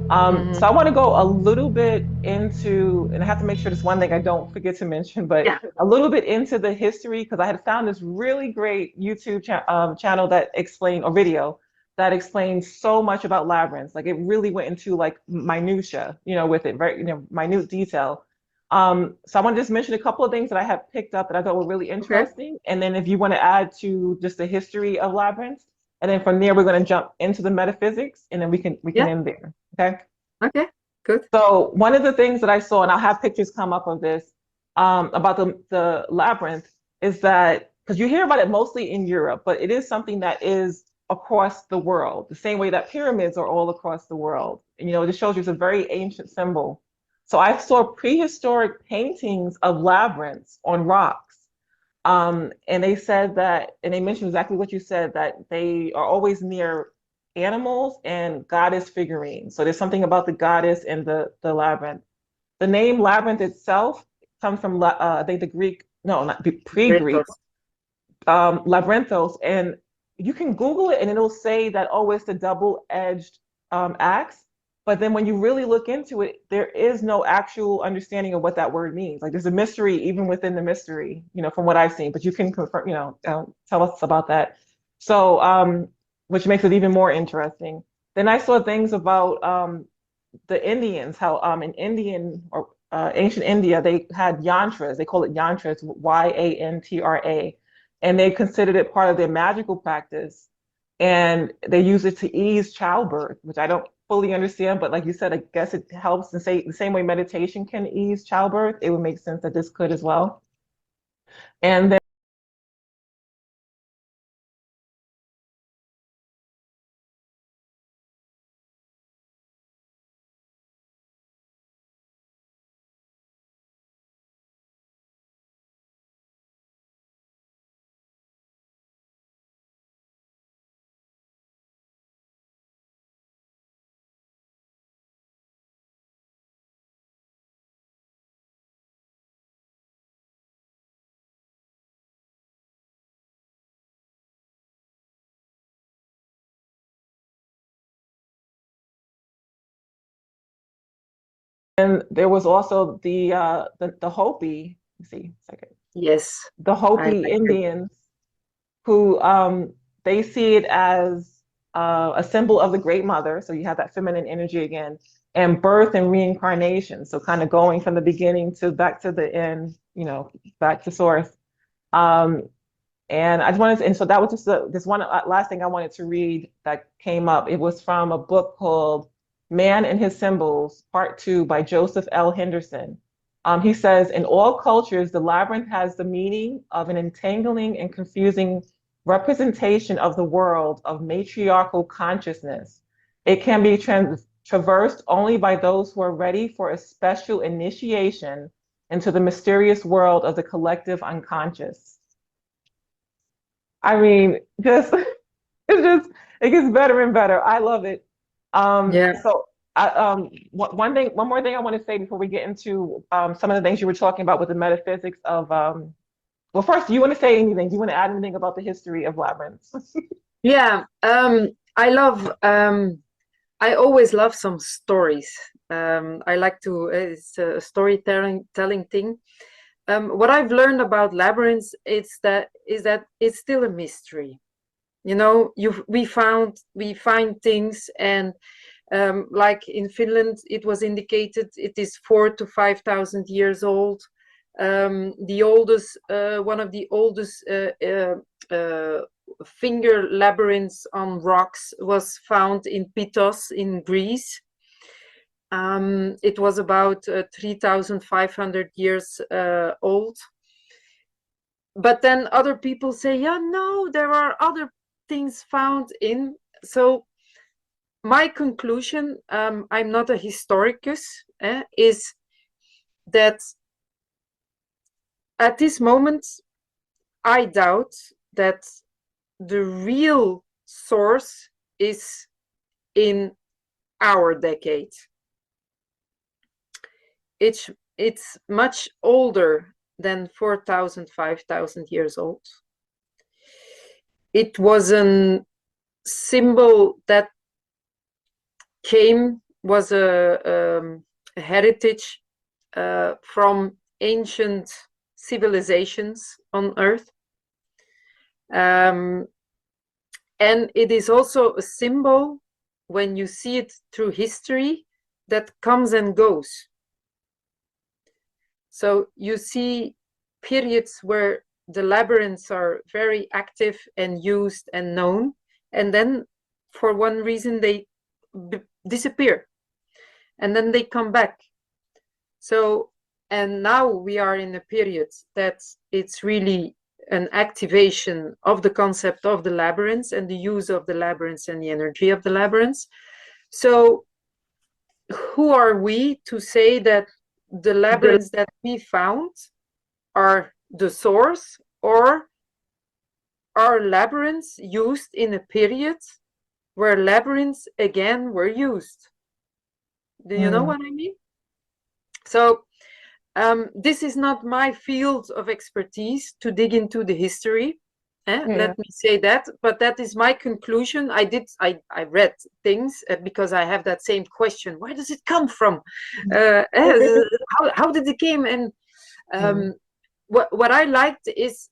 So I want to go a little bit into, and I have to make sure there's one thing I don't forget to mention, but Yeah. a little bit into the history because I had found this really great YouTube channel that explained, or video that explained so much about labyrinths. Like it really went into like minutia, with it, very, minute detail. So I want to just mention a couple of things that I have picked up that I thought were really Okay. interesting, and then if you want to add to just the history of labyrinths, and then from there we're going to jump into the metaphysics, and then we can Yeah. end there. Okay. Okay. Good. So one of the things that I saw, and I'll have pictures come up of this, about the labyrinth, is that because you hear about it mostly in Europe, but it is something that is across the world, the same way that pyramids are all across the world. And it just shows you it's a very ancient symbol. So I saw prehistoric paintings of labyrinths on rocks. And they said that, and they mentioned exactly what you said, that they are always near animals and goddess figurines. So there's something about the goddess and the labyrinth. The name labyrinth itself comes from I think the Greek, no, not pre-Greek, Breakfast. labyrinthos, and you can Google it and it'll say that, oh, it's the double-edged axe. But then when you really look into it, there is no actual understanding of what that word means. Like there's a mystery even within the mystery, from what I've seen. But you can confirm, tell us about that. So, which makes it even more interesting. Then I saw things about the Indians, how in Indian or ancient India, they had yantras. They call it yantras, Yantra, and they considered it part of their magical practice. And they use it to ease childbirth, which I don't fully understand, but like you said, I guess it helps. And say the same way meditation can ease childbirth, it would make sense that this could as well. And then there was also the Hopi. Let's see, second, Yes. the I Hopi like it. Indians who they see it as a symbol of the Great Mother. So you have that feminine energy again, and birth and reincarnation. So kind of going from the beginning to back to the end, back to source. Um, and I just wanted to, and so that was just this one last thing I wanted to read that came up. It was from a book called Man and His Symbols, Part 2 by Joseph L. Henderson. He says, in all cultures, the labyrinth has the meaning of an entangling and confusing representation of the world of matriarchal consciousness. It can be traversed only by those who are ready for a special initiation into the mysterious world of the collective unconscious. I mean, just it gets better and better. I love it. Yeah. So one more thing I want to say before we get into some of the things you were talking about with the metaphysics of well, first, do you want to say anything? Do you want to add anything about the history of labyrinths? Yeah. I love. I always love some stories. I like to. It's a storytelling thing. What I've learned about labyrinths is that it's still a mystery. We find things, and like in Finland, it was indicated it is 4 to 5 thousand years old. The oldest, one of the oldest finger labyrinths on rocks was found in Pythos in Greece. It was about 3,500 years old. But then other people say, yeah, no, there are other things found in. So my conclusion, I'm not a historicus, is that at this moment, I doubt that the real source is in our decade. It's much older than 4,000, 5,000 years old. It was a symbol that came was a heritage from ancient civilizations on Earth. And it is also a symbol, when you see it through history, that comes and goes. So you see periods where the labyrinths are very active and used and known, and then for one reason they disappear, and then they come back. So, and now we are in a period that it's really an activation of the concept of the labyrinths and the use of the labyrinths and the energy of the labyrinths. So who are we to say that the labyrinths that we found are the source, or are labyrinths used in a period where labyrinths again were used? Do you know what I mean? So this is not my field of expertise to dig into the history. Let me say that, but that is my conclusion. I read things because I have that same question. Where does it come from? How did it came? And what I liked is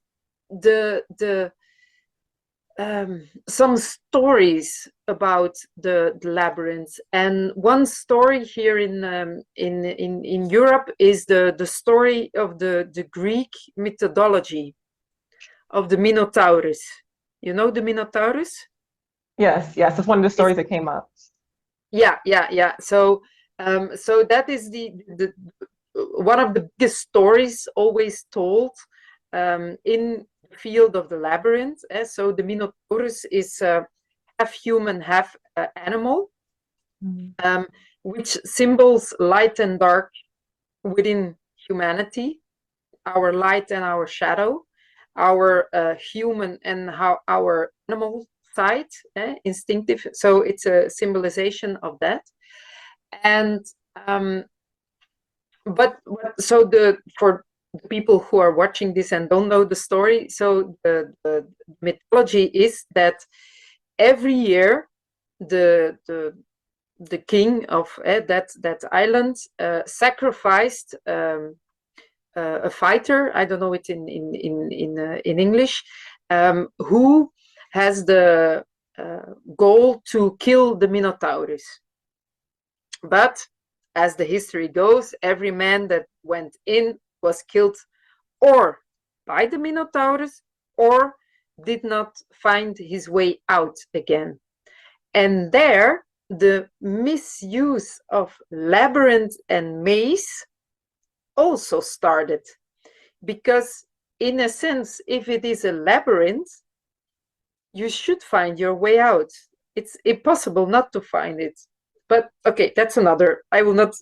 some stories about the labyrinths, and one story here in Europe is the story of the Greek methodology of the Minotaurus. You know the Minotaurus? Yes, it's one of the stories that came up. Yeah. So that is the one of the biggest stories always told in the field of the labyrinth. So the Minotaurus is half human, half animal, which symbols light and dark within humanity, our light and our shadow, our human and our animal side, instinctive. So it's a symbolization of that. And but so for the people who are watching this and don't know the story, so the mythology is that every year the king of that island sacrificed a fighter. I don't know it in English, who has the goal to kill the Minotaurus. But as the history goes, every man that went in was killed or by the Minotaurus or did not find his way out again. And there, the misuse of labyrinth and maze also started, because in a sense, if it is a labyrinth, you should find your way out. It's impossible not to find it. But okay, that's another. I will not.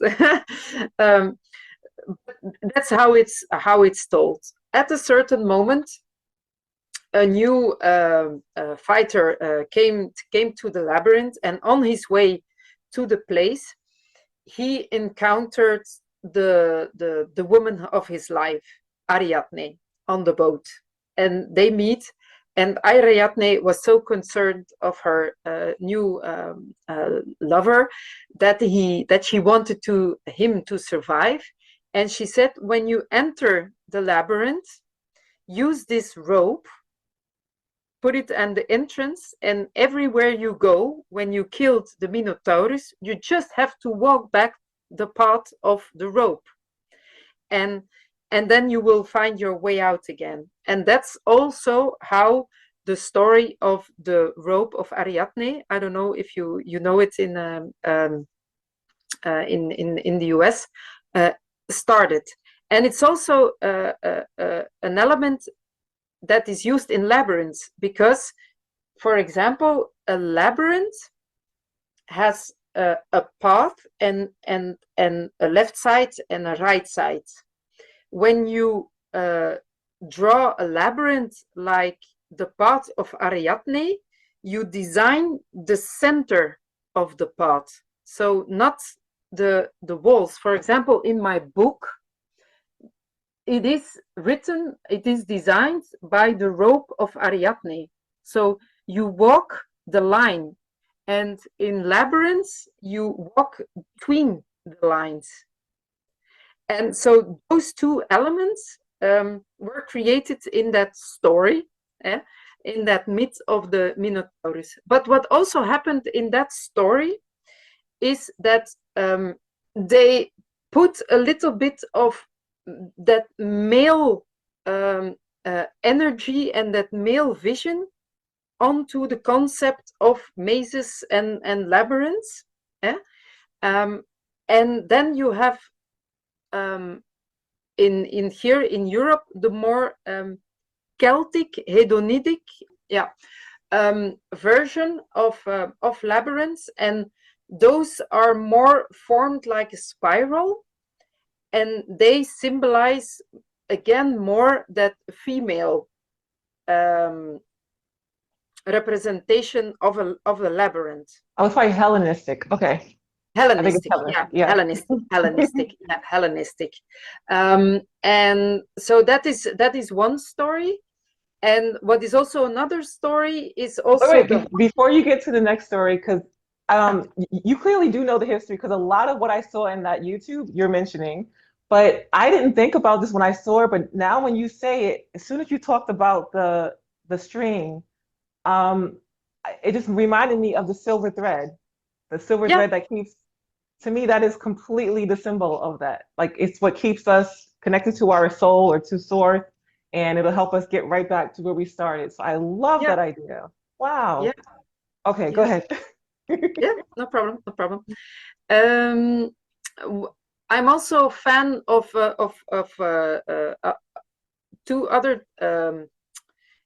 That's how it's told. At a certain moment, a new fighter came to the labyrinth, and on his way to the place, he encountered the woman of his life, Ariadne, on the boat, and they meet. And Ariadne was so concerned of her new lover that she wanted him to survive. And she said, when you enter the labyrinth, use this rope, put it at the entrance, and everywhere you go, when you killed the Minotaurus, you just have to walk back the path of the rope. And then you will find your way out again. And that's also how the story of the rope of Ariadne, I don't know if you know it in the US, started. And it's also an element that is used in labyrinths, because, for example, a labyrinth has a path and a left side and a right side. When you draw a labyrinth like the path of Ariadne, you design the center of the path, so not the walls. For example, in my book, it is designed by the rope of Ariadne. So you walk the line, And in labyrinths, you walk between the lines. And so those two elements were created in that story, in that myth of the Minotaurus. But what also happened in that story is that they put a little bit of that male energy and that male vision onto the concept of mazes and labyrinths. And then you have in here in Europe the more Celtic hedonic version of labyrinths, and those are more formed like a spiral, and they symbolize again more that female representation of a labyrinth. Oh, it's probably Hellenistic. Okay. Hellenistic, Hellenistic. yeah, Hellenistic, yeah, Hellenistic. And so that is one story. And what is also another story is also before you get to the next story, because you clearly do know the history, because a lot of what I saw in that YouTube you're mentioning, but I didn't think about this when I saw it. But now when you say it, as soon as you talked about the string, it just reminded me of the silver thread. The silver thread that keeps, to me, that is completely the symbol of that. Like, it's what keeps us connected to our soul or to source, and it'll help us get right back to where we started. So I love that idea. Wow. Yeah. Okay, go ahead. Yeah, no problem, no problem. I'm also a fan of two other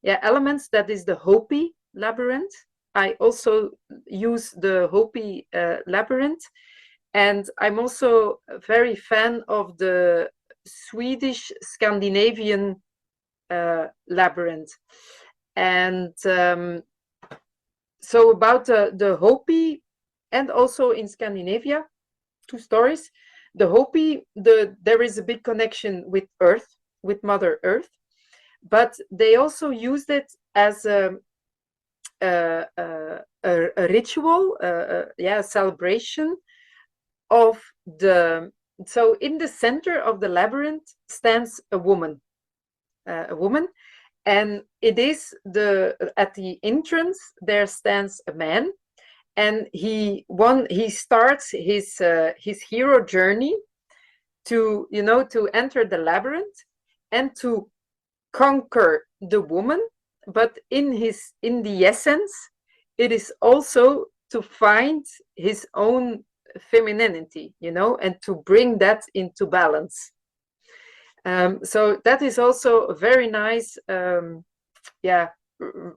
elements. That is the Hopi labyrinth. I also use the Hopi labyrinth, and I'm also a very fan of the Swedish Scandinavian labyrinth. And so about the Hopi, and also in Scandinavia, two stories. The Hopi, there is a big connection with Earth, with Mother Earth, but they also used it as a ritual, a celebration of the. So in the center of the labyrinth stands a woman, and it is at the entrance there stands a man, and he starts his hero journey to enter the labyrinth and to conquer the woman, but in the essence it is also to find his own femininity, and to bring that into balance. So that is also a very nice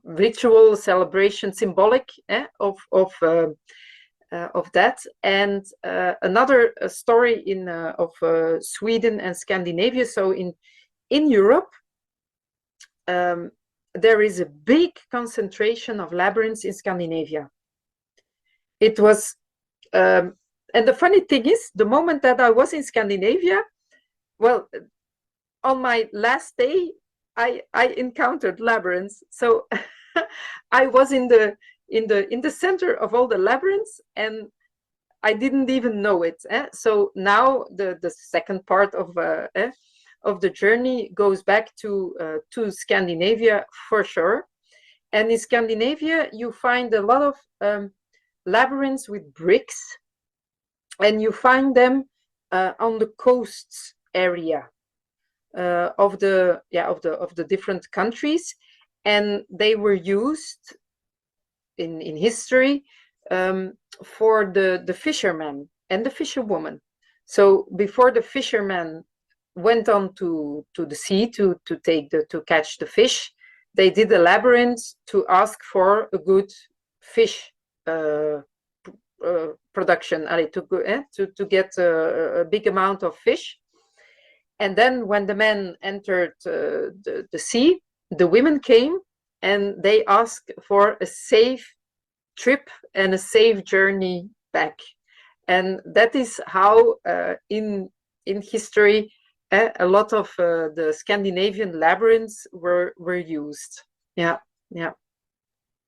ritual celebration, symbolic of that. And another story of Sweden and Scandinavia. So in Europe, there is a big concentration of labyrinths in Scandinavia. It was, and the funny thing is, the moment that I was in Scandinavia, well, on my last day, I encountered labyrinths. So I was in the center of all the labyrinths, and I didn't even know it. So now the second part of the journey goes back to Scandinavia for sure. And in Scandinavia, you find a lot of labyrinths with bricks, and you find them on the coasts area of the different countries, and they were used in history for the fishermen and the fisherwoman. So before the fishermen went on to the sea to catch the fish, they did a labyrinth to ask for a good fish production, to get a big amount of fish. And then when the men entered the sea, the women came and they asked for a safe trip and a safe journey back. And that is how in history a lot of the Scandinavian labyrinths were used. Yeah.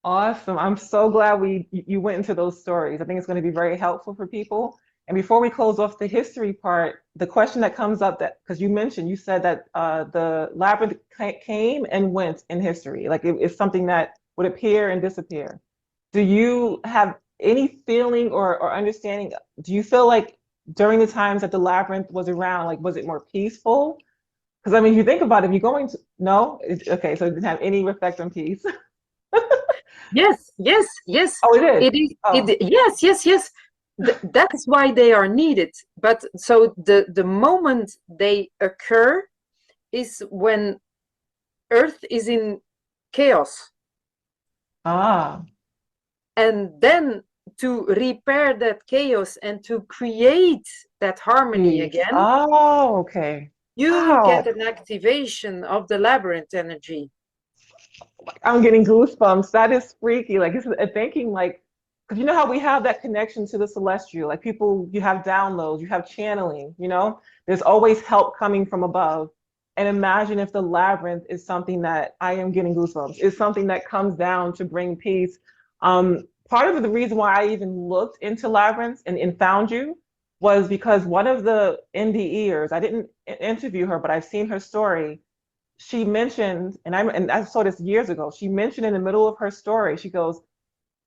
Awesome. I'm so glad you went into those stories. I think it's going to be very helpful for people. And before we close off the history part, the question that comes up that because you said that the labyrinth came and went in history, like it's something that would appear and disappear. Do you have any feeling or understanding? Do you feel like during the times that the labyrinth was around, like was it more peaceful? Because I mean, if you think about it, if you're going to no, okay, so it didn't have any effect on peace. Yes, yes, yes. Oh, it is. It is. Oh. Yes, yes, yes. That's why they are needed. But so the moment they occur is when Earth is in chaos, Ah, and then to repair that chaos and to create that harmony peace. again, Oh, okay. you Wow. get an activation of the labyrinth energy. I'm getting goosebumps. That is freaky. Like it's thinking like, because you know how we have that connection to the celestial. Like people, you have downloads, you have channeling. There's always help coming from above. And imagine if the labyrinth is something that I am getting goosebumps. Is something that comes down to bring peace. Part of the reason why I even looked into labyrinths and found you was because one of the NDEers, I didn't interview her, but I've seen her story. She mentioned, and I saw this years ago. She mentioned in the middle of her story, she goes,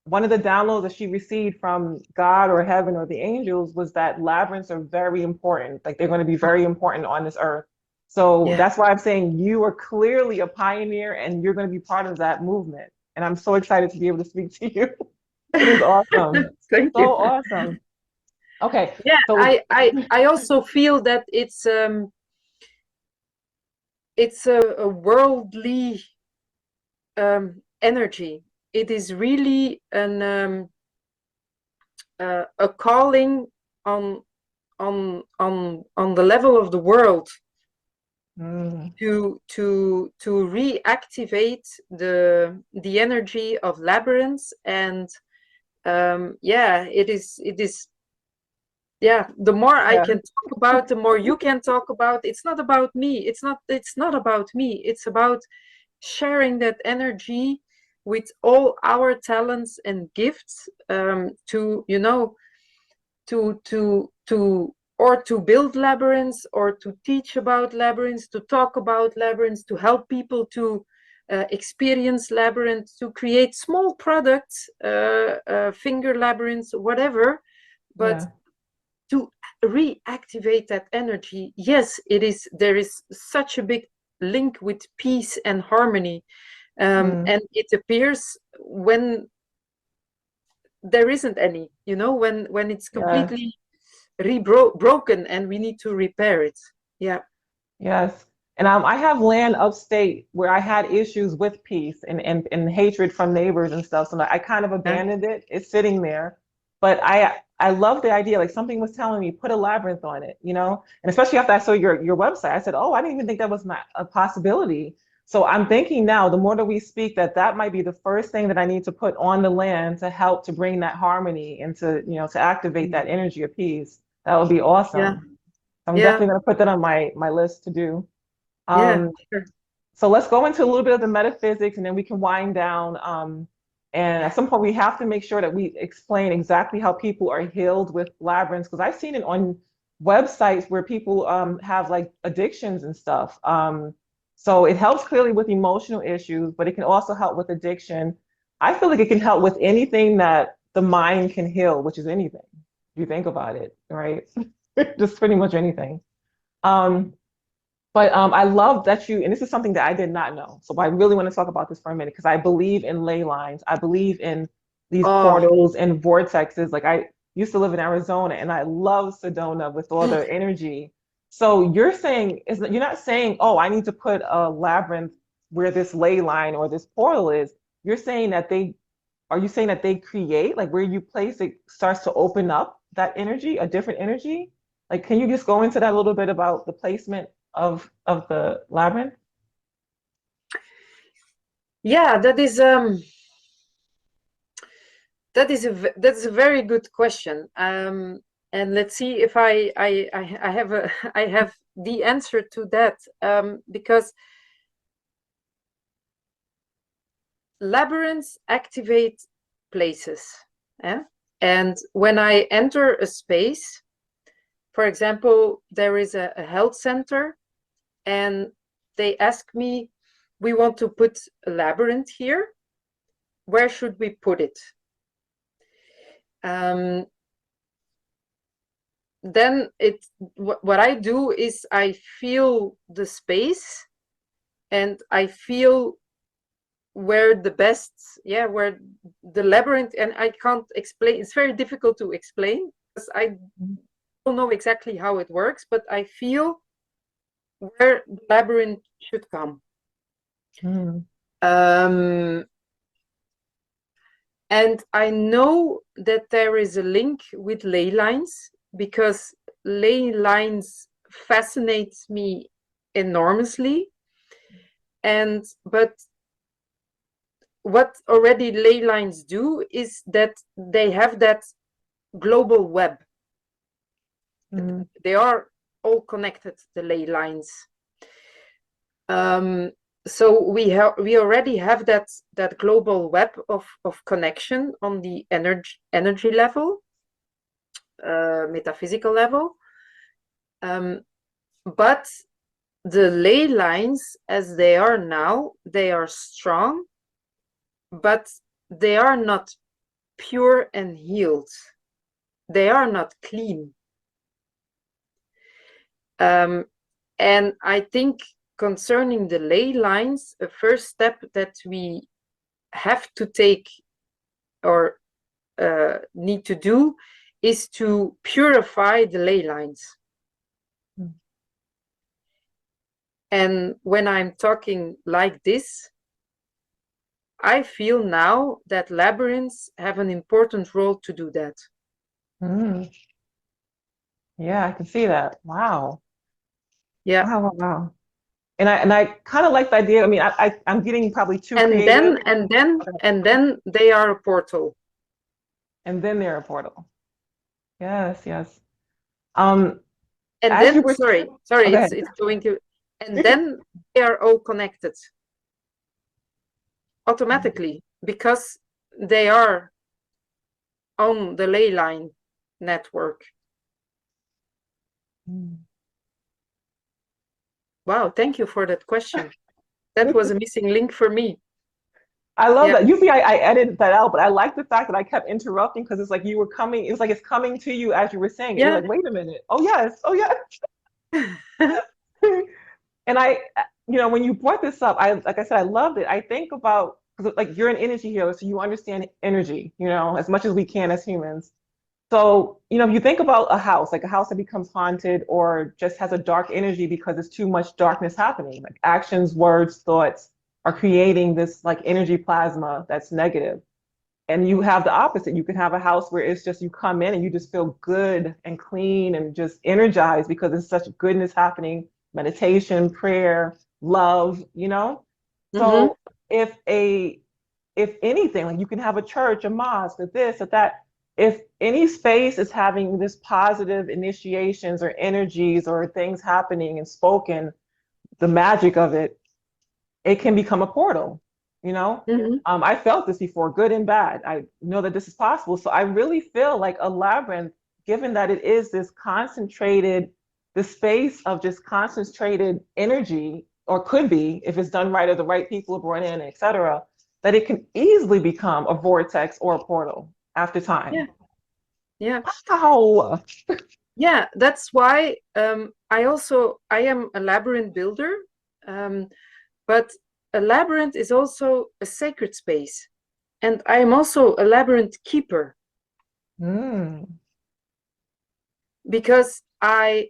one of the downloads that she received from God or heaven or the angels was that labyrinths are very important. Like they're going to be very important on this earth. So Yeah. that's why I'm saying you are clearly a pioneer and you're going to be part of that movement. And I'm so excited to be able to speak to you. It is awesome. Thank So you. awesome. Okay. Yeah, So I also feel that it's a worldly energy. It is really a calling on the level of the world mm, to reactivate the energy of labyrinths. And yeah, it is. Yeah, the more I yeah, can talk about, the more you can talk about. It's not about me. It's not about me. It's about sharing that energy with all our talents and gifts, to to build labyrinths, or to teach about labyrinths, to talk about labyrinths, to help people to experience labyrinths, to create small products, finger labyrinths, whatever. But yeah, to reactivate that energy, yes, there is such a big link with peace and harmony. mm, And it appears when there isn't any, when it's yes. completely broken and we need to repair it. Yeah. Yes. And I have land upstate where I had issues with peace and hatred from neighbors and stuff. So I kind of Yeah. abandoned it. It's sitting there. But I love the idea. Like something was telling me, put a labyrinth on it, And especially after I saw your website, I said, oh, I didn't even think that was not a possibility. So I'm thinking now, the more that we speak, that might be the first thing that I need to put on the land to help to bring that harmony and to activate that energy of peace. That would be Yeah. awesome. I'm Yeah. definitely going to put that on my list to do. Yeah. Um, Sure. so let's go into a little bit of the metaphysics and then we can wind down. And Yeah. at some point, we have to make sure that we explain exactly how people are healed with labyrinths, because I've seen it on websites where people have like addictions and stuff. So it helps clearly with emotional issues, but it can also help with addiction. I feel like it can help with anything that the mind can heal, which is anything, if you think about it, right? Just pretty much anything. Um, but I love that and this is something that I did not know. So I really want to talk about this for a minute because I believe in ley lines. I believe in these Oh. portals and vortexes. Like I used to live in Arizona and I love Sedona with all the energy. So you're not saying, oh, I need to put a labyrinth where this ley line or this portal is. You're saying that are you saying that they create, like where you place it starts to open up that energy, a different energy? Like, can you just go into that a little bit about the placement of the labyrinth? Yeah, that's a very good question. And let's see if I have I have the answer to that. Because labyrinths activate places. And when I enter a space, for example, there is a health center, and they ask me, we want to put a labyrinth here. Where should we put it? Then what I do is I feel the space, and I feel where the best, where the labyrinth, and I can't explain, it's very difficult to explain because I don't know exactly how it works, but I feel where the labyrinth should come. And I know that there is a link with ley lines, because ley lines fascinates me enormously. But what already ley lines do is that they have that global web. They are all connected, the ley lines. So we already have that global web of connection on the energy level, metaphysical level. But the ley lines, as they are now, they are strong, but they are not pure and healed. They are not clean. And I think concerning the ley lines, a first step that we have to take or need to do is to purify the ley lines. And when I'm talking like this, I feel now that labyrinths have an important role to do that. Yeah, I can see that. Wow. Yeah. Wow. And I kind of like the idea. I mean, I'm getting probably too creative. And then they are a portal. And then they're a portal. Yes. And then, sorry, it's going to, and then they are all connected automatically, because they are on the ley line network. Wow, thank you for that question. That was a missing link for me. I love that. Usually I edited that out, but I like the fact that I kept interrupting, because it's like you were coming, it was like it's coming to you as you were saying it. You're like, wait a minute. Oh yes. And when you brought this up, like I said, I loved it. I think about, because like you're an energy healer, so you understand energy, as much as we can as humans. So, if you think about a house, like a house that becomes haunted or just has a dark energy because there's too much darkness happening, like actions, words, thoughts are creating this like energy plasma that's negative. And you have the opposite. You can have a house where it's just, you come in and you just feel good and clean and just energized because there's such goodness happening, meditation, prayer, love, So if anything, like you can have a church, a mosque, or this, or that, if any space is having this positive initiations or energies or things happening and spoken, the magic of it, it can become a portal, I felt this before, good and bad. I know that this is possible. So I really feel like a labyrinth, given that it is this concentrated, the space of just concentrated energy, or could be, if it's done right or the right people are brought in, et cetera, that it can easily become a vortex or a portal after time. Yeah. Wow. Yeah, that's why I am a labyrinth builder, but a labyrinth is also a sacred space, and I am also a labyrinth keeper. Because I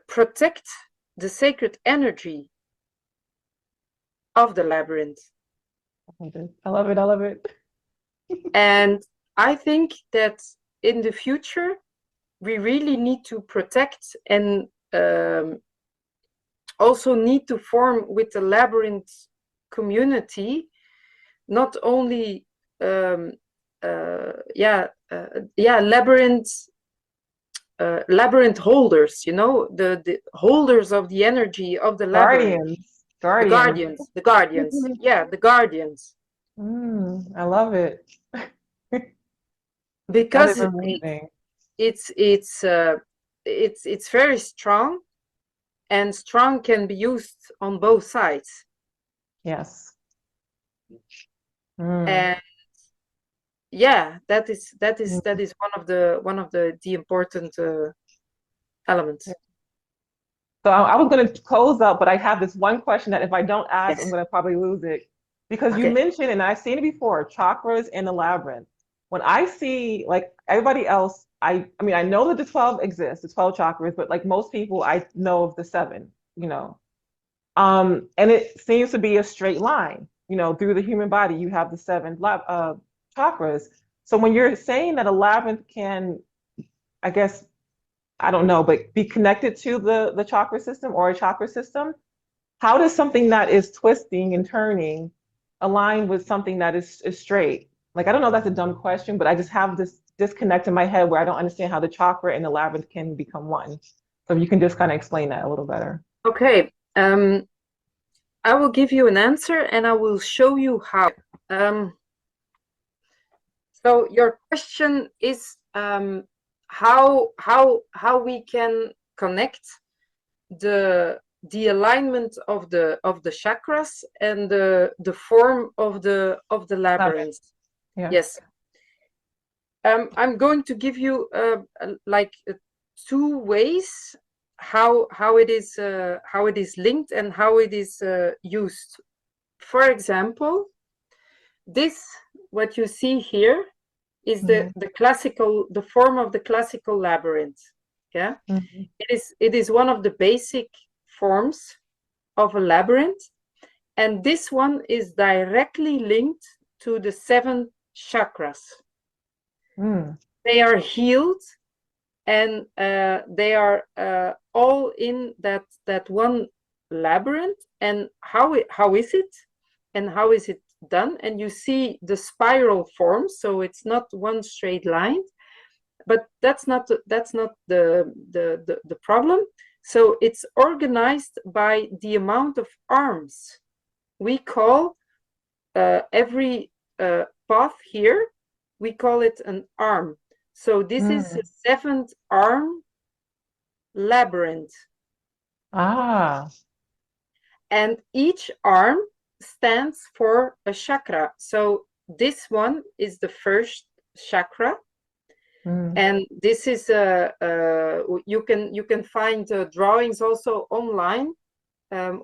protect the sacred energy of the labyrinth. I love it. And I think that in the future, we really need to protect and also need to form with the labyrinth community, not only labyrinth holders, the holders of the energy of the labyrinth. Guardians. Guardians. The guardians. Yeah, the guardians. I love it. Because that is amazing. It's very strong, and strong can be used on both sides. Yes. And yeah, that is one of the important elements. So I was going to close up, but I have this one question that if I don't ask, Yes. I'm going to probably lose it. Because you Okay. mentioned, and I've seen it before, chakras in the labyrinth. When I see like everybody else, I mean, I know that the 12 exists, the 12 chakras, but like most people, I know of the seven, you know. And it seems to be a straight line, you know, through the human body, you have the seven chakras. So when you're saying that a labyrinth can, I guess, I don't know, but be connected to the chakra system or a chakra system, how does something that is twisting and turning align with something that is straight? Like, I don't know if that's a dumb question, but I just have this disconnect in my head where I don't understand how the chakra and the labyrinth can become one. So you can just kind of explain that a little better. Okay. I will give you an answer and I will show you how. So your question is how we can connect the alignment of the chakras and the form of the labyrinth. Yeah. Yes. I'm going to give you like two ways how it is linked and how it is used. For example, this what you see here is the form of the classical labyrinth. Yeah. It is one of the basic forms of a labyrinth, and this one is directly linked to the 7 chakras. They are healed, and they are all in that one labyrinth. And how is it, and how is it done? And you see the spiral form, so it's not one straight line, but that's not the problem. So it's organized by the amount of arms. We call every path here, we call it an arm. So this is a 7th arm labyrinth. And each arm stands for a chakra. So this one is the first chakra. And this is you can find drawings also online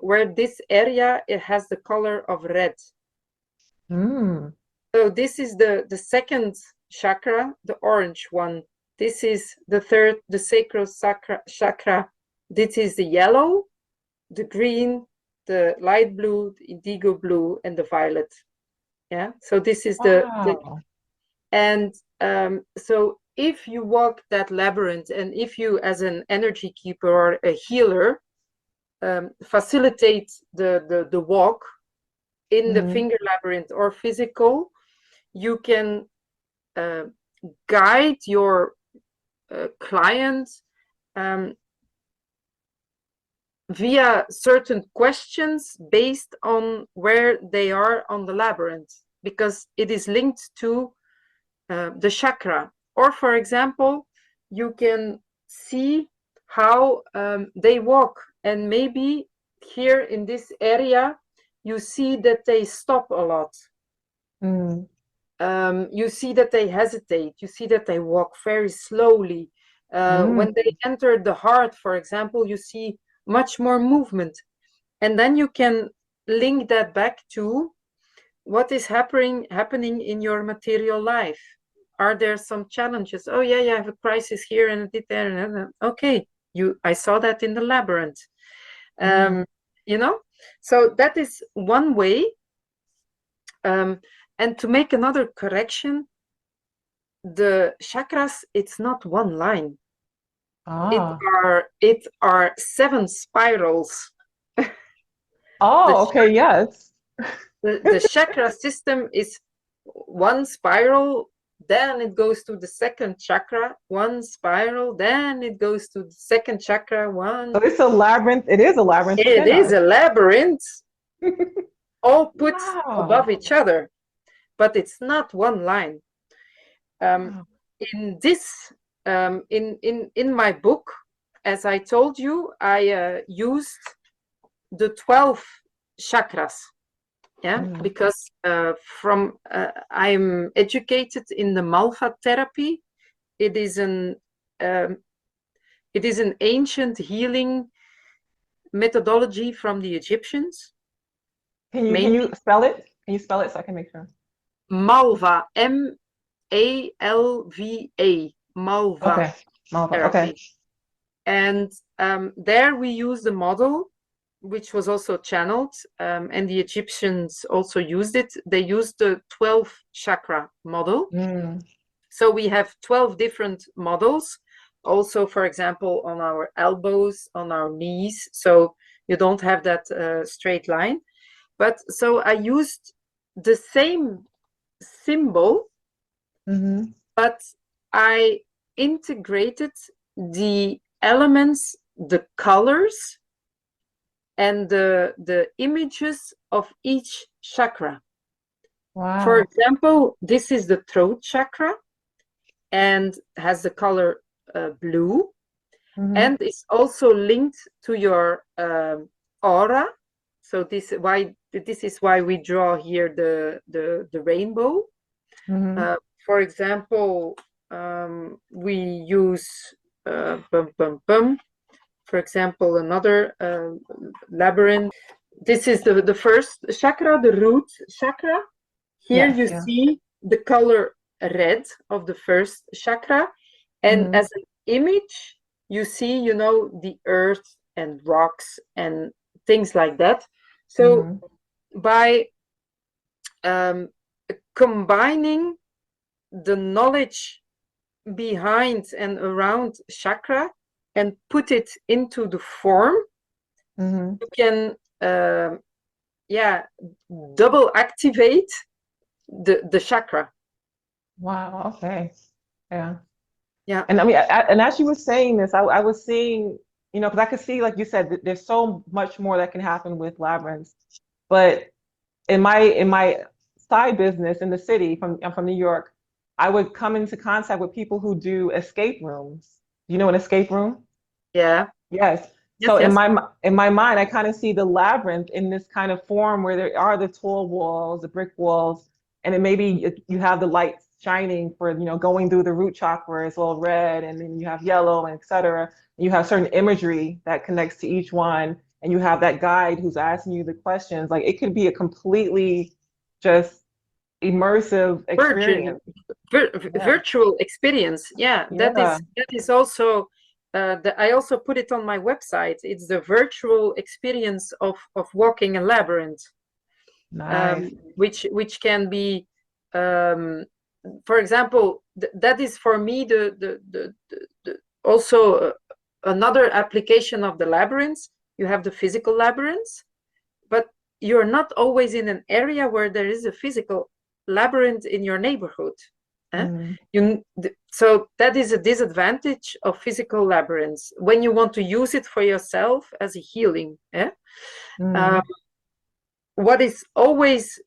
where this area, it has the color of red. So this is the 2nd chakra, the orange one. This is the 3rd, the sacral chakra. This is the yellow, the green, the light blue, the indigo blue, and the violet. Yeah. So this is and so if you walk that labyrinth, and if you, as an energy keeper or a healer, facilitate the walk in the finger labyrinth or physical, you can guide your client via certain questions based on where they are on the labyrinth, because it is linked to the chakra. Or, for example, you can see how they walk, and maybe here in this area you see that they stop a lot. You see that they hesitate, you see that they walk very slowly. When they enter the heart, for example, you see much more movement. And then you can link that back to what is happening in your material life. Are there some challenges? Oh yeah, I have a crisis here and a bit there. And okay, I saw that in the labyrinth. You know, so that is one way. And to make another correction, the chakras, it's not one line. It are 7 spirals. Okay, yes. The chakra system is one spiral, then it goes to the 2nd chakra, one spiral, then it goes to the 2nd chakra, one. So it's a labyrinth. It is a labyrinth. It is a labyrinth all put Wow. above each other, but it's not one line. Wow. In this, in my book, as I told you, I used the 12 chakras. Yeah, because I'm educated in the Malva therapy. It is an ancient healing methodology from the Egyptians. Can you Mainly spell it? Can you spell it so I can make sure? Malva, Malva, Malva Okay. Malva. Okay. therapy. And there we use the model, which was also channeled, and the Egyptians also used it. They used the 12 chakra model. So we have 12 different models. Also, for example, on our elbows, on our knees. So you don't have that straight line. But so I used the same symbol, but I integrated the elements, the colors, and the images of each chakra. Wow. For example, this is the throat chakra and has the color blue, and it's also linked to your aura. So this is why we draw here the rainbow. For example, we use for example, another labyrinth. This is the first chakra, the root chakra. Here you see the color red of the first chakra, and as an image, you see, the earth and rocks and things like that. So by combining the knowledge behind and around chakra and put it into the form, you can double activate the chakra. Wow. Okay. Yeah. Yeah. And I mean, and as you were saying this, I was seeing, because I could see, like you said, there's so much more that can happen with labyrinths. But in my side business in the city, I'm from New York, I would come into contact with people who do escape rooms. You know an escape room? Yeah. Yes. Yes, So yes. in my mind, I kind of see the labyrinth in this kind of form where there are the tall walls, the brick walls, and then maybe you have the lights shining for, going through the root chakra, it's all red, and then you have yellow, and et cetera. And you have certain imagery that connects to each one, and you have that guide who's asking you the questions. Like it could be a completely just immersive experience. Virtual experience. Yeah, Yeah. that is also I also put it on my website. It's the virtual experience of walking a labyrinth. Nice. Which can be for example, that is for me the also another application of the labyrinths. You have the physical labyrinths, but you're not always in an area where there is a physical labyrinth in your neighborhood. So that is a disadvantage of physical labyrinths when you want to use it for yourself as a healing. What is always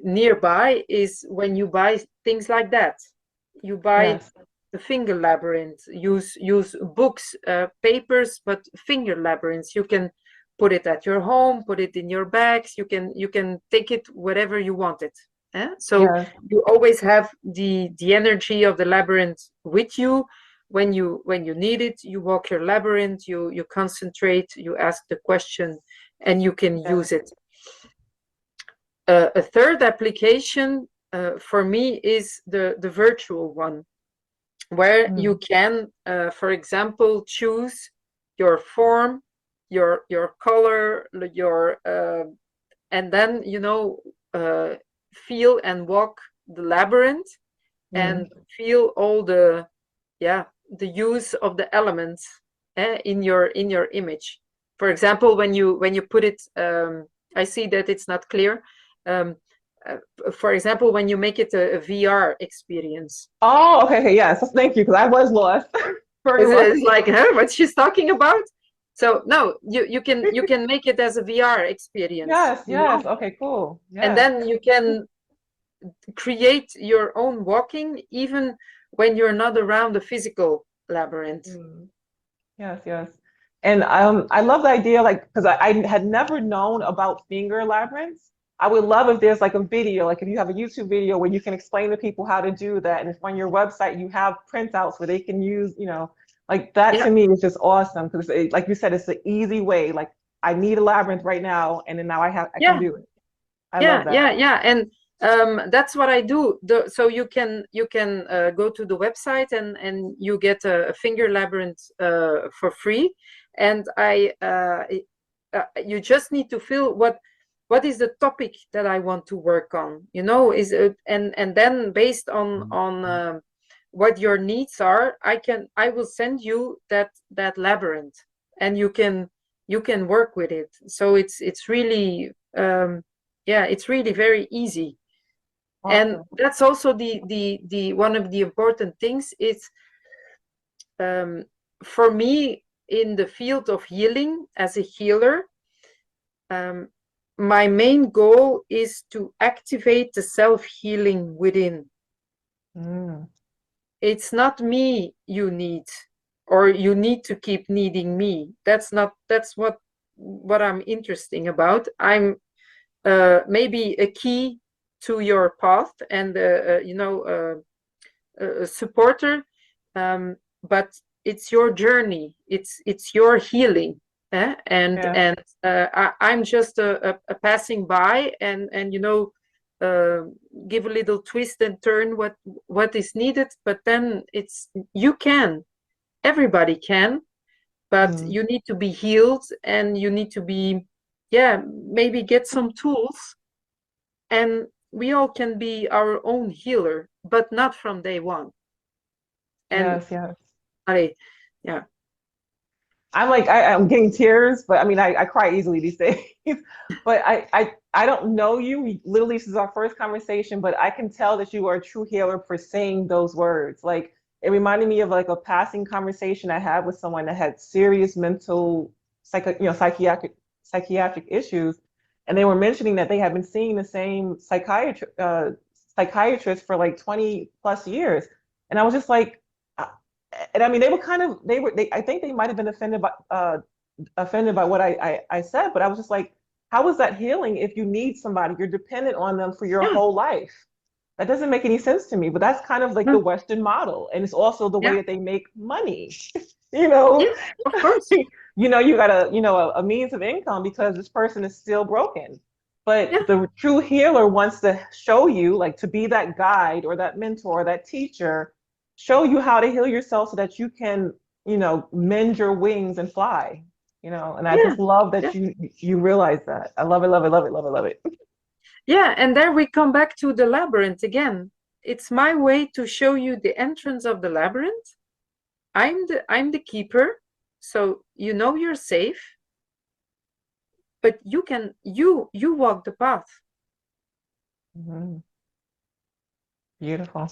nearby is when you buy things like that. You buy the finger labyrinth, use books, papers, but finger labyrinths. You can put it at your home, put it in your bags. You can take it wherever you want it. So you always have the energy of the labyrinth with you. When you need it, you walk your labyrinth, you concentrate, you ask the question, and you can use it. A third application for me is the virtual one, where you can, for example, choose your form, your color, and then feel and walk the labyrinth and feel all the use of the elements in your image. For example, when you put it, I see that it's not clear. For example, when you make it a VR experience. Oh, okay, yes. Thank you, because I was lost. Very lost. It's like, what's she's talking about? So no, you can make it as a VR experience. Yes, You know? yes. Okay, cool. And Yes. then you can create your own walking even when you're not around a physical labyrinth. Mm. Yes, yes. And I love the idea, like, because I had never known about finger labyrinths. I would love if there's like a video, like if you have a YouTube video where you can explain to people how to do that. And if on your website you have printouts where they can use, like that Yeah, to me is just awesome because like you said, it's the easy way. Like I need a labyrinth right now, and then now I can yeah, do it. I yeah, love that. yeah, yeah. And that's what I do. So you can go to the website and you get a finger labyrinth for free. And you just need to fill what is the topic that I want to work on. You know, is it, and then based on what your needs are, I will send you that labyrinth, and you can work with it. So it's really yeah, it's really very easy. And Awesome. that's also the one of the important things is um, for me in the field of healing as a healer. um, my main goal is to activate the self-healing within. Mm. It's not me you need, or you need to keep needing me. That's what I'm interesting about. I'm maybe a key to your path, and a supporter, but it's your journey, it's your healing. Yeah. I'm just a passing by, and uh, give a little twist and turn what is needed. But then it's you can, everybody can, but Mm. you need to be healed, and you need to be, yeah, maybe get some tools, and we all can be our own healer, but not from day one. And Yes, yes. I, yeah, I'm like I'm getting tears, but I mean I cry easily these days. But I don't know you. Literally, this is our first conversation, but I can tell that you are a true healer for saying those words. Like it reminded me of like a passing conversation I had with someone that had serious mental psychiatric issues, and they were mentioning that they had been seeing the same psychiatrist for like 20 plus years, and I was just like. And I mean, they were kind of I think they might have been offended by what I said, but I was just like, how is that healing if you need somebody, you're dependent on them for your yeah, whole life? That doesn't make any sense to me, but that's kind of like the yeah, Western model, and it's also the way yeah, that they make money. you know yeah, of course, you got a means of income because this person is still broken. yeah, But the true healer wants to show you, like, to be that guide or that mentor or that teacher, show you how to heal yourself so that you can, mend your wings and fly. And I yeah, just love yeah, that you realize that. I love it, love it, love it, love it, love it. yeah. And there we come back to the labyrinth again. It's my way to show you the entrance of the labyrinth. I'm the keeper, so you know you're safe, but you walk the path. Mhm. Beautiful.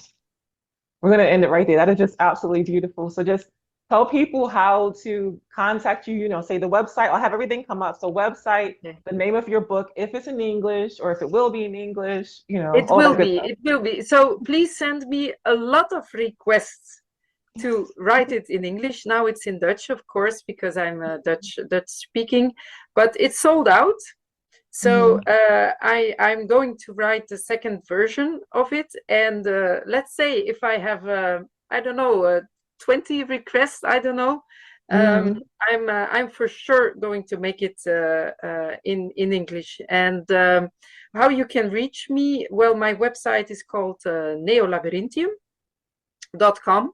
We're going to end it right there. That is just absolutely beautiful. So just tell people how to contact you, say the website. I'll have everything come up. So website, Okay. the name of your book, if it's in English or if it will be in English, It all will that good be, stuff. it will be. So please send me a lot of requests to write it in English. Now it's in Dutch, of course, because I'm Dutch speaking, but it's sold out. So Mhm. I'm going to write the second version of it, and let's say if I have I don't know 20 requests, I don't know. Mhm. I'm for sure going to make it in English. And how you can reach me? Well, my website is called neolabyrinthium.com,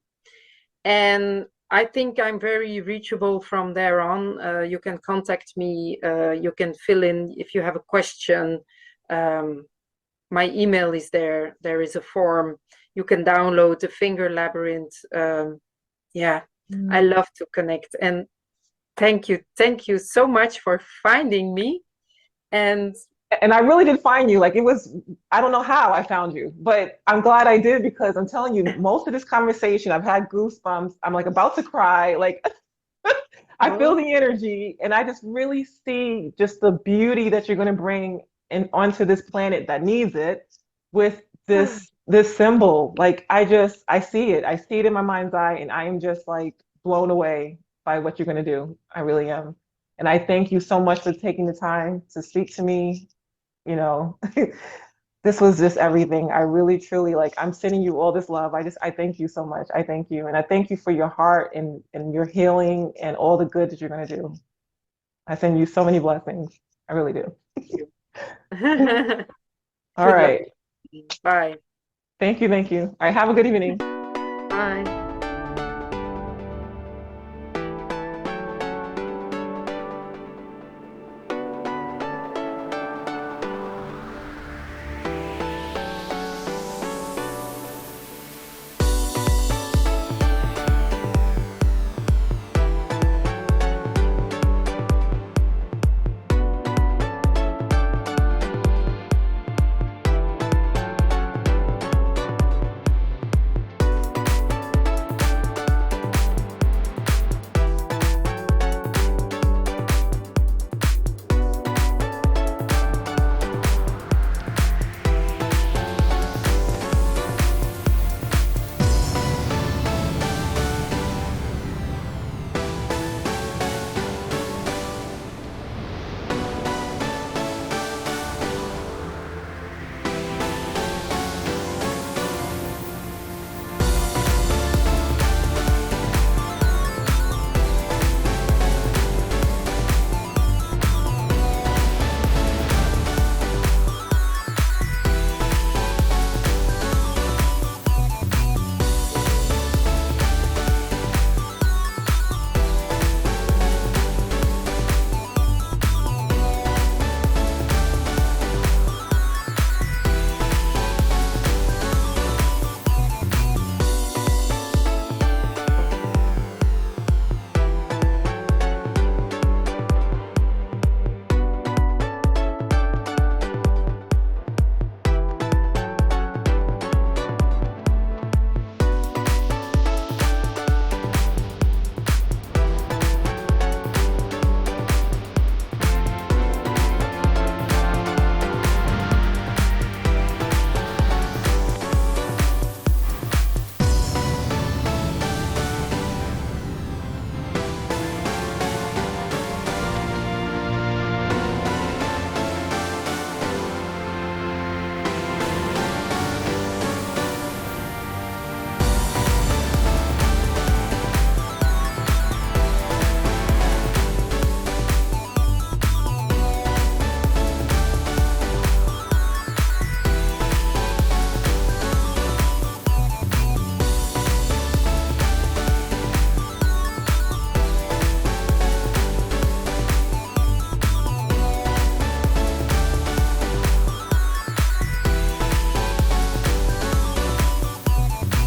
and I think I'm very reachable from there on. You can contact me. You can fill in if you have a question. Um, my email is there. There is a form. You can download the Finger Labyrinth. Yeah, I Mhm. love to connect. And thank you so much for finding me. And And I really did find you. Like it was, I don't know how I found you, but I'm glad I did because I'm telling you, most of this conversation, I've had goosebumps. I'm like about to cry. Like I feel the energy, and I just really see just the beauty that you're going to bring in onto this planet that needs it with this symbol. Like I see it. I see it in my mind's eye, and I am just like blown away by what you're going to do. I really am. And I thank you so much for taking the time to speak to me. You know, this was just everything. I really, truly, like, I'm sending you all this love. I thank you so much. I thank you. And I thank you for your heart and your healing and all the good that you're going to do. I send you so many blessings. I really do. All Good luck. right. Bye. Thank you. Thank you. All right. Have a good evening. Bye.